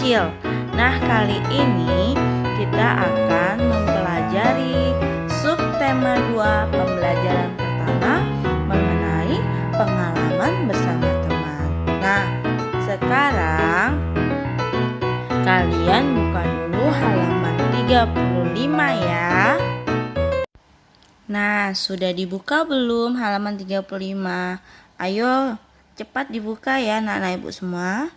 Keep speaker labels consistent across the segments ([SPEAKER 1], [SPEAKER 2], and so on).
[SPEAKER 1] kecil. Nah, kali ini kita akan mempelajari subtema 2 pembelajaran pertama mengenai pengalaman bersama teman. Nah, sekarang kalian buka dulu halaman 35 ya. Nah, sudah dibuka belum halaman 35? Ayo, cepat dibuka ya anak-anak ibu semua.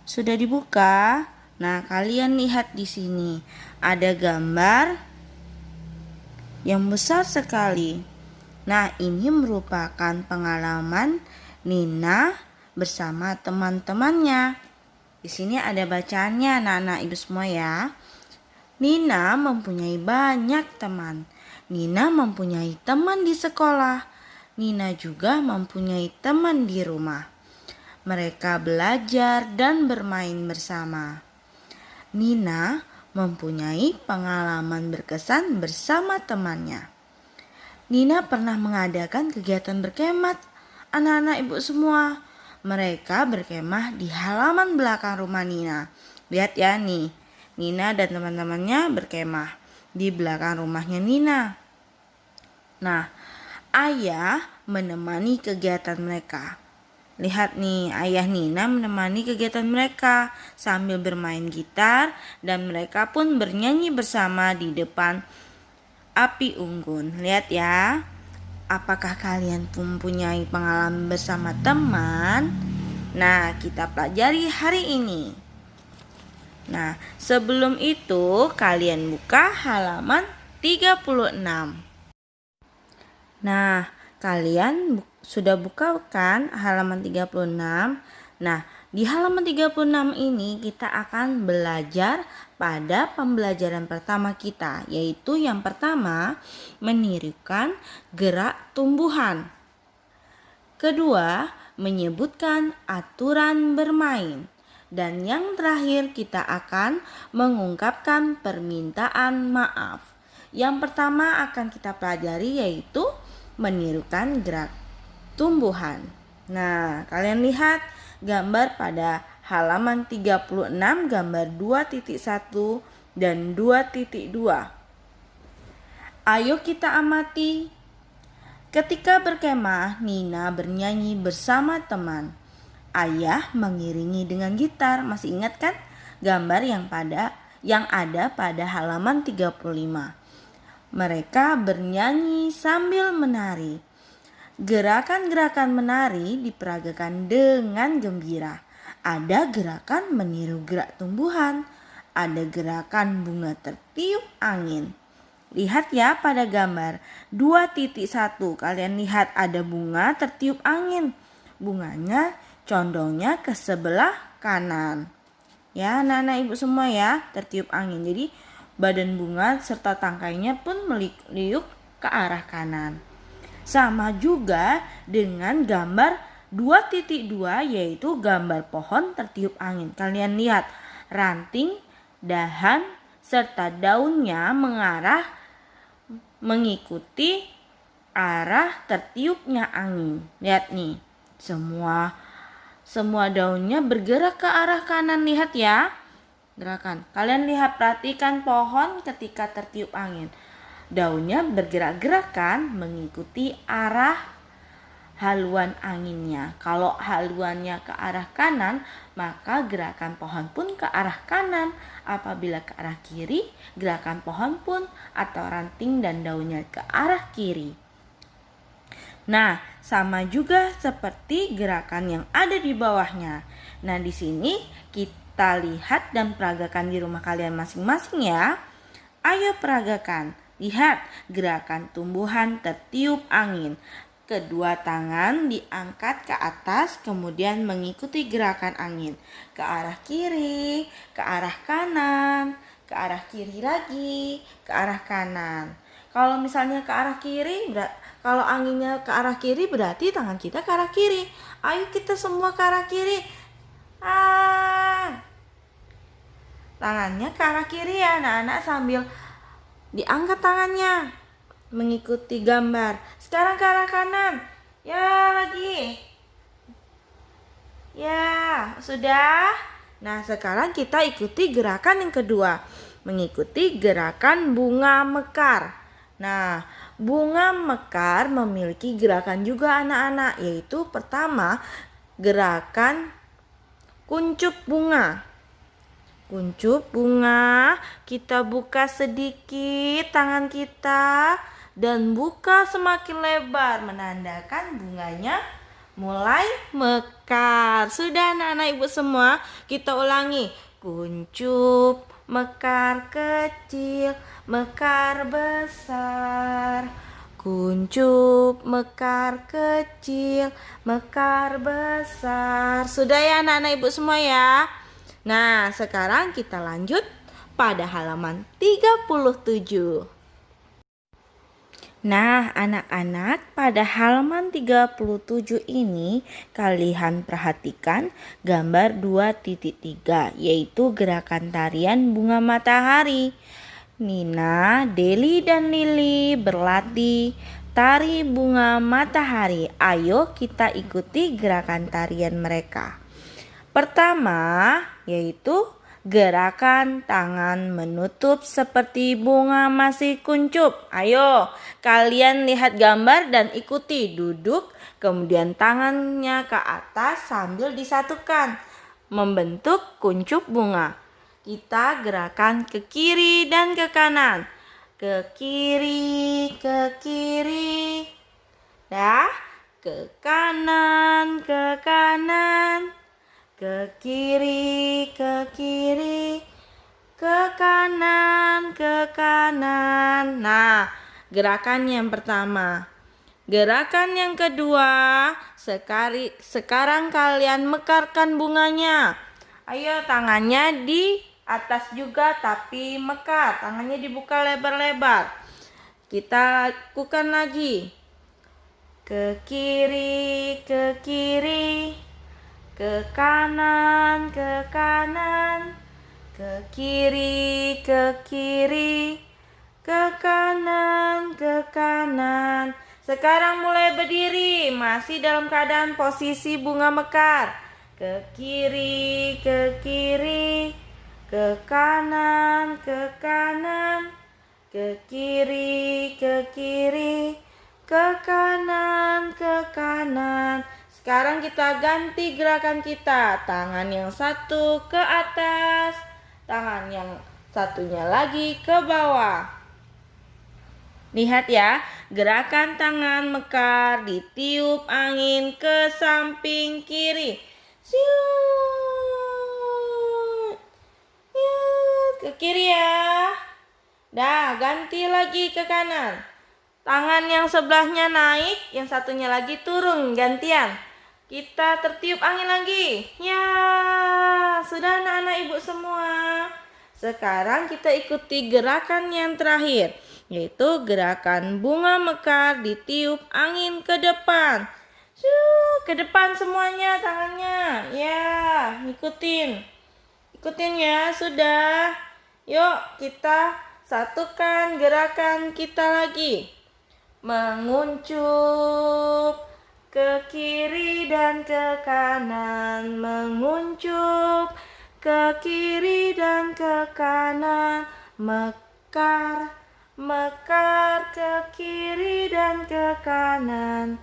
[SPEAKER 1] Sudah dibuka? Nah, kalian lihat di sini. Ada gambar yang besar sekali. Nah, ini merupakan pengalaman Nina bersama teman-temannya. Di sini ada bacaannya anak-anak ibu semua ya. Nina mempunyai banyak teman. Nina mempunyai teman di sekolah. Nina juga mempunyai teman di rumah. Mereka belajar dan bermain bersama. Nina mempunyai pengalaman berkesan bersama temannya. Nina pernah mengadakan kegiatan berkemah anak-anak ibu semua. Mereka berkemah di halaman belakang rumah Nina. Lihat ya nih, Nina dan teman-temannya berkemah di belakang rumahnya Nina. Nah, ayah menemani kegiatan mereka. Lihat nih, ayah Nina menemani kegiatan mereka sambil bermain gitar dan mereka pun bernyanyi bersama di depan api unggun. Lihat ya, apakah kalian mempunyai pengalaman bersama teman? Nah, kita pelajari hari ini. Nah, sebelum itu kalian buka halaman 36. Nah, kalian sudah buka kan halaman 36? Nah, di halaman 36 ini kita akan belajar pada pembelajaran pertama kita, yaitu yang pertama menirukan gerak tumbuhan. Kedua, menyebutkan aturan bermain. Dan yang terakhir kita akan mengungkapkan permintaan maaf. Yang pertama akan kita pelajari yaitu menirukan gerak tumbuhan. Nah, kalian lihat gambar pada halaman 36 gambar 2.1 dan 2.2. Ayo kita amati. Ketika berkemah, Nina bernyanyi bersama teman. Ayah mengiringi dengan gitar. Masih ingat kan gambar yang ada pada halaman 35. Mereka bernyanyi sambil menari. Gerakan-gerakan menari diperagakan dengan gembira. Ada gerakan meniru gerak tumbuhan. Ada gerakan bunga tertiup angin. Lihat ya pada gambar 2.1. Kalian lihat ada bunga tertiup angin. Bunganya condongnya ke sebelah kanan. Ya, anak-anak ibu semua ya, tertiup angin. Jadi badan bunga serta tangkainya pun meliuk ke arah kanan. Sama juga dengan gambar 2.2 yaitu gambar pohon tertiup angin. Kalian lihat ranting, dahan, serta daunnya mengarah mengikuti arah tertiupnya angin. Lihat nih, semua daunnya bergerak ke arah kanan. Lihat ya. Gerakan. Kalian lihat, perhatikan pohon ketika tertiup angin. Daunnya bergerak-gerak kan mengikuti arah haluan anginnya. Kalau haluannya ke arah kanan, maka gerakan pohon pun ke arah kanan. Apabila ke arah kiri, gerakan pohon pun atau ranting dan daunnya ke arah kiri. Nah, sama juga seperti gerakan yang ada di bawahnya. Nah, di sini kita lihat dan peragakan di rumah kalian masing-masing ya. Ayo peragakan. Lihat gerakan tumbuhan tertiup angin. Kedua tangan diangkat ke atas kemudian mengikuti gerakan angin. Ke arah kiri, ke arah kanan, ke arah kiri lagi, ke arah kanan. Kalau misalnya ke arah kiri, kalau anginnya ke arah kiri berarti tangan kita ke arah kiri. Ayo kita semua ke arah kiri. Tangannya ke arah kiri ya anak-anak sambil diangkat tangannya mengikuti gambar. Sekarang ke arah kanan. Ya lagi. Ya sudah. Nah, sekarang kita ikuti gerakan yang kedua, mengikuti gerakan bunga mekar. Nah, bunga mekar memiliki gerakan juga anak-anak, yaitu pertama gerakan kuncup bunga. Kuncup bunga, kita buka sedikit tangan kita dan buka semakin lebar, menandakan bunganya mulai mekar. Sudah anak-anak ibu semua, kita ulangi. Kuncup, mekar kecil, mekar besar. Kuncup, mekar kecil, mekar besar. Sudah ya anak-anak ibu semua ya. Nah, sekarang kita lanjut pada halaman 37. Nah, anak-anak, pada halaman 37 ini kalian perhatikan gambar 2.3, yaitu gerakan tarian bunga matahari. Nina, Deli, dan Lili berlatih tari bunga matahari. Ayo kita ikuti gerakan tarian mereka. Pertama, yaitu gerakan tangan menutup seperti bunga masih kuncup. Ayo, kalian lihat gambar dan ikuti. Duduk, kemudian tangannya ke atas sambil disatukan, membentuk kuncup bunga. Kita gerakan ke kiri dan ke kanan. Ke kiri, ke kiri. Dah, ke kanan, ke kanan. Ke kiri, ke kiri, ke kanan, ke kanan. Nah, gerakan yang pertama. Gerakan yang kedua, sekarang kalian mekarkan bunganya. Ayo, tangannya di atas juga tapi mekar. Tangannya dibuka lebar-lebar. Kita lakukan lagi. Ke kiri, ke kiri. Ke kanan, ke kanan, ke kiri, ke kiri, ke kanan, ke kanan. Sekarang mulai berdiri, masih dalam keadaan posisi bunga mekar. Ke kiri, ke kiri, ke kanan, ke kanan, ke kiri, ke kiri, ke kanan, ke kanan. Sekarang kita ganti gerakan kita. Tangan yang satu ke atas, tangan yang satunya lagi ke bawah. Lihat ya, gerakan tangan mekar ditiup angin ke samping kiri. Ke kiri ya. Dah, ganti lagi ke kanan. Tangan yang sebelahnya naik, yang satunya lagi turun, gantian. Kita tertiup angin lagi. Ya, sudah anak-anak ibu semua. Sekarang kita ikuti gerakan yang terakhir, yaitu gerakan bunga mekar ditiup angin ke depan. Ke depan semuanya tangannya. Ya, ikutin. Ikutin ya, sudah. Yuk, kita satukan gerakan kita lagi. Menguncup ke kiri dan ke kanan, menguncup ke kiri dan ke kanan, mekar, mekar ke kiri dan ke kanan,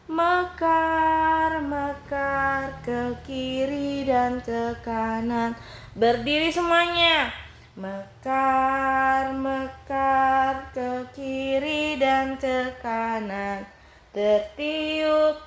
[SPEAKER 1] mekar, mekar ke kiri dan ke kanan. Berdiri semuanya. Mekar, mekar ke kiri dan ke kanan. Tertiup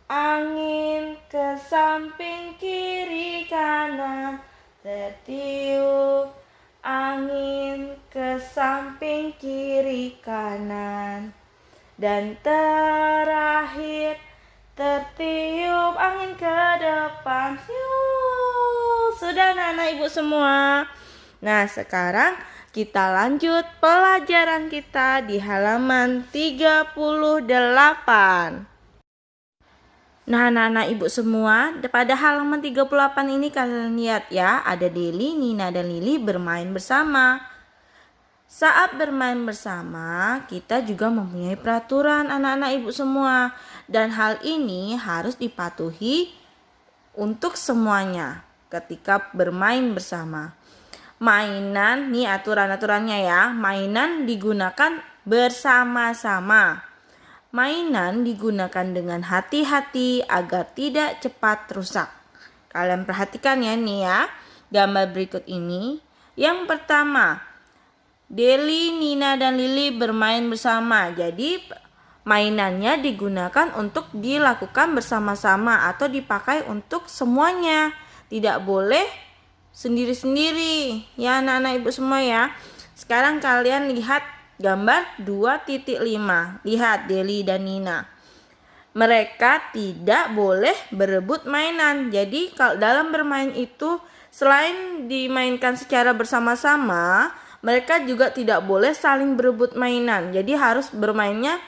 [SPEAKER 1] angin ke samping kiri kanan. Tertiup angin ke samping kiri kanan. Dan terakhir tertiup angin ke depan. Sudah anak-anak ibu semua. Nah, sekarang kita lanjut pelajaran kita di halaman 38. Nah, anak-anak ibu semua, pada halaman 38 ini kalian lihat ya, ada Deli, Nina, dan Lili bermain bersama. Saat bermain bersama, kita juga mempunyai peraturan anak-anak ibu semua. Dan hal ini harus dipatuhi untuk semuanya. ketika bermain bersama. Mainan, nih aturan-aturannya ya. Mainan digunakan bersama-sama. Mainan digunakan dengan hati-hati agar tidak cepat rusak. Kalian perhatikan ya nih ya, gambar berikut ini. Yang pertama, Deli, Nina, dan Lili bermain bersama. Jadi mainannya digunakan untuk dilakukan bersama-sama atau dipakai untuk semuanya. Tidak boleh sendiri-sendiri ya anak-anak ibu semua ya. Sekarang kalian lihat gambar 2.5. Lihat Deli dan Nina. Mereka tidak boleh berebut mainan. Jadi kalau dalam bermain itu selain dimainkan secara bersama-sama, mereka juga tidak boleh saling berebut mainan. Jadi bermainnya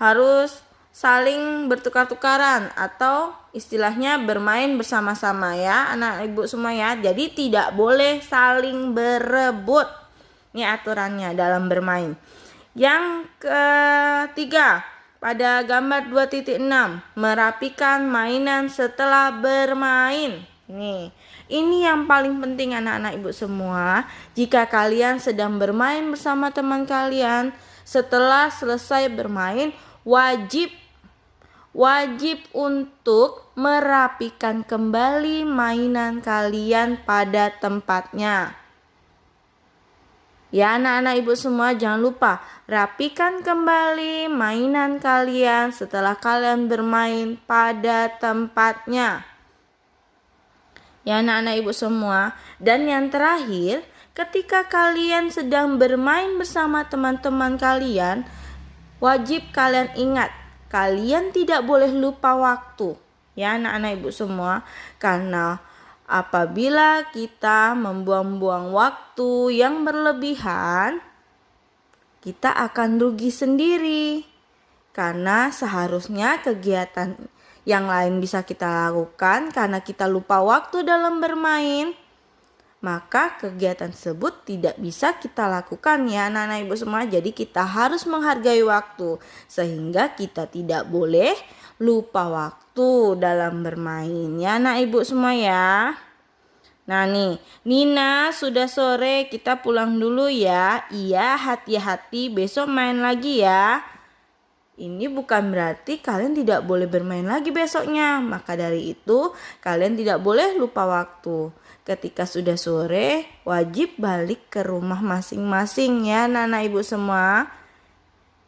[SPEAKER 1] harus saling bertukar-tukaran atau istilahnya bermain bersama-sama ya anak ibu semua ya. Jadi tidak boleh saling berebut. Ini aturannya dalam bermain. Yang ketiga, pada gambar 2.6, merapikan mainan setelah bermain. Ini yang paling penting anak-anak ibu semua. Jika kalian sedang bermain bersama teman kalian, setelah selesai bermain wajib untuk merapikan kembali mainan kalian pada tempatnya. Ya anak-anak ibu semua, jangan lupa rapikan kembali mainan kalian setelah kalian bermain pada tempatnya. Ya anak-anak ibu semua. Dan yang terakhir, ketika kalian sedang bermain bersama teman-teman kalian, wajib kalian ingat, kalian tidak boleh lupa waktu. Ya anak-anak ibu semua, karena apabila kita membuang-buang waktu yang berlebihan, kita akan rugi sendiri. Karena seharusnya kegiatan yang lain bisa kita lakukan, karena kita lupa waktu dalam bermain, maka kegiatan tersebut tidak bisa kita lakukan ya anak-anak ibu semua. Jadi kita harus menghargai waktu sehingga kita tidak boleh lupa waktu dalam bermain ya anak ibu semua ya. Nah nih, Nina, sudah sore, kita pulang dulu ya. Iya, hati-hati, besok main lagi ya. Ini bukan berarti kalian tidak boleh bermain lagi besoknya. Maka dari itu kalian tidak boleh lupa waktu. Ketika sudah sore, wajib balik ke rumah masing-masing ya anak-anak ibu semua.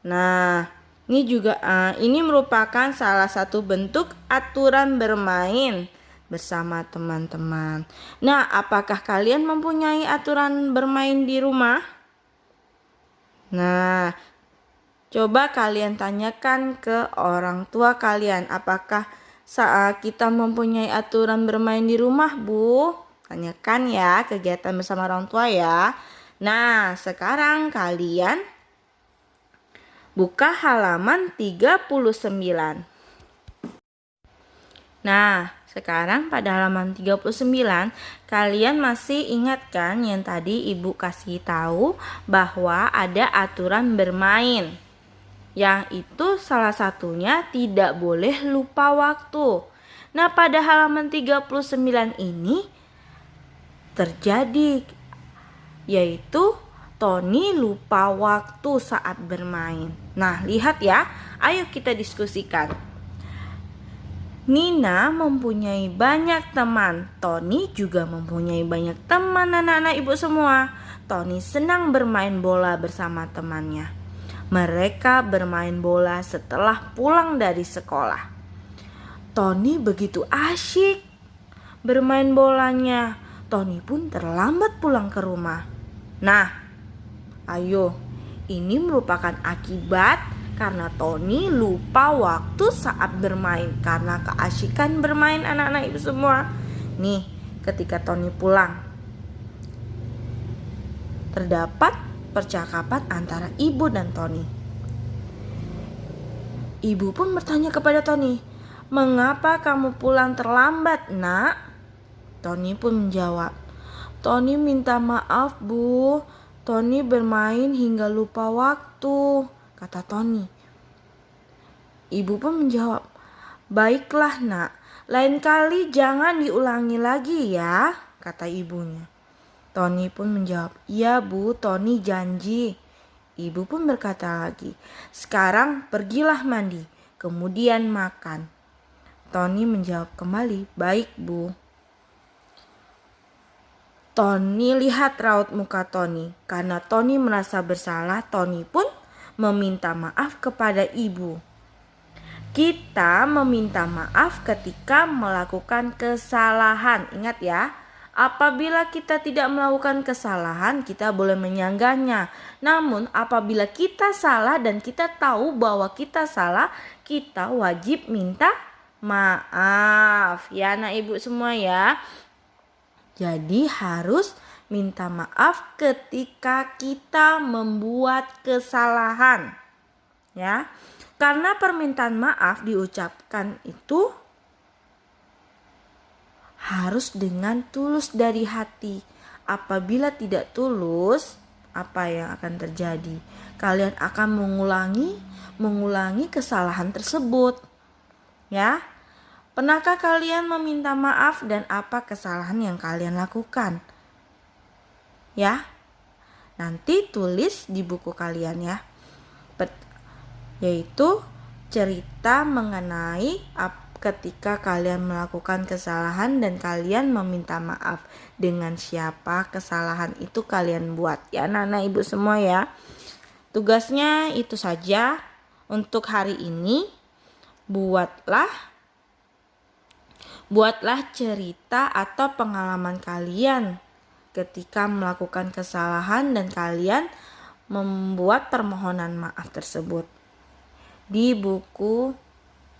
[SPEAKER 1] Nah, ini merupakan salah satu bentuk aturan bermain bersama teman-teman. Nah, apakah kalian mempunyai aturan bermain di rumah? Nah, coba kalian tanyakan ke orang tua kalian, apakah saat kita mempunyai aturan bermain di rumah, Bu? Tanyakan ya kegiatan bersama orang tua ya. Nah, sekarang kalian buka halaman 39. Nah, sekarang pada halaman 39, kalian masih ingat kan yang tadi Ibu kasih tahu bahwa ada aturan bermain. Yang itu salah satunya tidak boleh lupa waktu. Nah, pada halaman 39 ini terjadi, yaitu Tony lupa waktu saat bermain. Nah, lihat ya, ayo kita diskusikan. Nina mempunyai banyak teman. Tony juga mempunyai banyak teman anak-anak ibu semua. Tony senang bermain bola bersama temannya. Mereka bermain bola setelah pulang dari sekolah. Tony begitu asyik bermain bolanya. Tony pun terlambat pulang ke rumah. Nah, ayo, ini merupakan akibat karena Tony lupa waktu saat bermain karena keasyikan bermain anak-anak ibu semua. Nih, ketika Tony pulang, terdapat percakapan antara ibu dan Tony. Ibu pun bertanya kepada Tony, "Mengapa kamu pulang terlambat, Nak?" Tony pun menjawab, "Tony minta maaf, Bu. Tony bermain hingga lupa waktu," kata Tony. Ibu pun menjawab, Baiklah nak, lain kali jangan diulangi lagi ya, kata ibunya. Tony pun menjawab, iya Bu, Tony janji. Ibu pun berkata lagi, sekarang pergilah mandi, kemudian makan. Tony menjawab kembali, baik Bu. Tony lihat raut muka Tony. Karena Tony merasa bersalah, Tony pun meminta maaf kepada ibu. Kita meminta maaf ketika melakukan kesalahan. Ingat ya, apabila kita tidak melakukan kesalahan, kita boleh menyanggahnya. Namun apabila kita salah dan kita tahu bahwa kita salah, kita wajib minta maaf. Ya anak ibu semua ya. Jadi harus minta maaf ketika kita membuat kesalahan. Ya. Karena permintaan maaf diucapkan itu harus dengan tulus dari hati. Apabila tidak tulus, apa yang akan terjadi? Kalian akan mengulangi kesalahan tersebut. Ya. Pernahkah kalian meminta maaf dan apa kesalahan yang kalian lakukan? Ya. Nanti tulis di buku kalian ya. Yaitu cerita mengenai ketika kalian melakukan kesalahan dan kalian meminta maaf. Dengan siapa kesalahan itu kalian buat. Ya anak-anak ibu semua ya. Tugasnya itu saja untuk hari ini. Buatlah cerita atau pengalaman kalian ketika melakukan kesalahan dan kalian membuat permohonan maaf tersebut di buku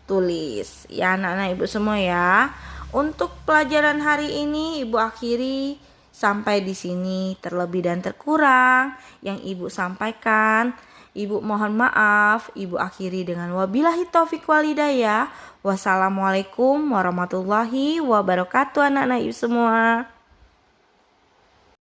[SPEAKER 1] tulis. Ya anak-anak ibu semua ya. Untuk pelajaran hari ini ibu akhiri sampai di sini. Terlebih dan terkurang yang ibu sampaikan, ibu mohon maaf. Ibu akhiri dengan wabillahi taufik wal hidayah. Wassalamualaikum warahmatullahi wabarakatuh anak-anak ibu semua.